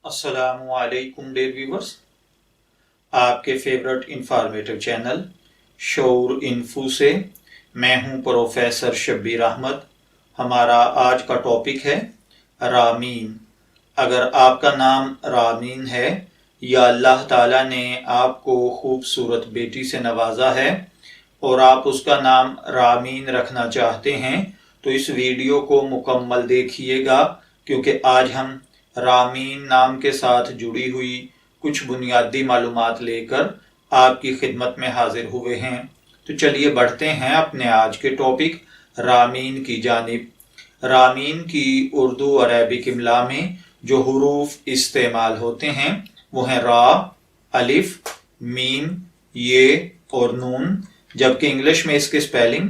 السلام علیکم dear viewers, آپ کے فیورٹ انفارمیٹو چینل شعور انفو سے میں ہوں پروفیسر شبیر احمد۔ ہمارا آج کا ٹاپک ہے رامین۔ اگر آپ کا نام رامین ہے یا اللہ تعالیٰ نے آپ کو خوبصورت بیٹی سے نوازا ہے اور آپ اس کا نام رامین رکھنا چاہتے ہیں تو اس ویڈیو کو مکمل دیکھیے گا، کیونکہ آج ہم رامین نام کے ساتھ جڑی ہوئی کچھ بنیادی معلومات لے کر آپ کی خدمت میں حاضر ہوئے ہیں۔ تو چلیے بڑھتے ہیں اپنے آج کے ٹاپک رامین کی جانب۔ رامین کی اردو اور عربک املا میں جو حروف استعمال ہوتے ہیں وہ ہیں را، الف، میم، یہ اور نون، جبکہ انگلش میں اس کے سپیلنگ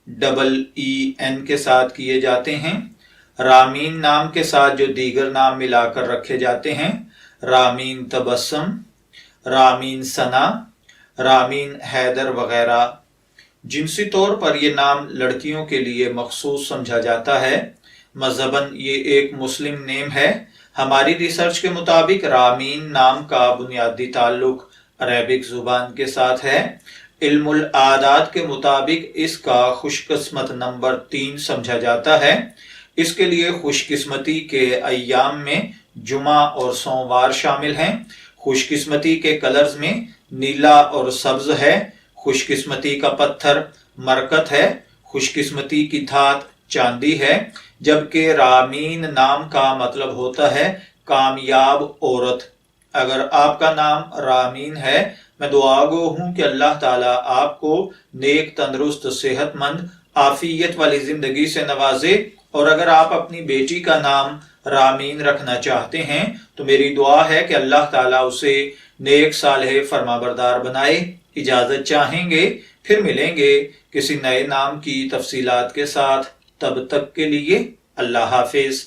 RAMEEN کے ساتھ کیے جاتے ہیں۔ رامین نام کے ساتھ جو دیگر نام ملا کر رکھے جاتے ہیں، رامین تبسم، رامین ثنا، رامین حیدر وغیرہ۔ جنسی طور پر یہ نام لڑکیوں کے لیے مخصوص سمجھا جاتا ہے۔ مذہباً یہ ایک مسلم نیم ہے۔ ہماری ریسرچ کے مطابق رامین نام کا بنیادی تعلق عربک زبان کے ساتھ ہے۔ علم العادات کے مطابق اس کا خوش قسمت نمبر 3 سمجھا جاتا ہے۔ اس کے لیے خوش قسمتی کے ایام میں جمعہ اور سوموار شامل ہیں۔ خوش قسمتی کے کلرز میں نیلا اور سبز ہے۔ خوش قسمتی کا پتھر مرکت ہے۔ خوش قسمتی کی دھات چاندی ہے، جبکہ رامین نام کا مطلب ہوتا ہے کامیاب عورت۔ اگر آپ کا نام رامین ہے، میں دعا گو ہوں کہ اللہ تعالیٰ آپ کو نیک، تندرست، صحت مند، عافیت والی زندگی سے نوازے، اور اگر آپ اپنی بیٹی کا نام رامین رکھنا چاہتے ہیں تو میری دعا ہے کہ اللہ تعالیٰ اسے نیک، صالح، فرمانبردار بنائے۔ اجازت چاہیں گے، پھر ملیں گے کسی نئے نام کی تفصیلات کے ساتھ۔ تب تک کے لیے اللہ حافظ۔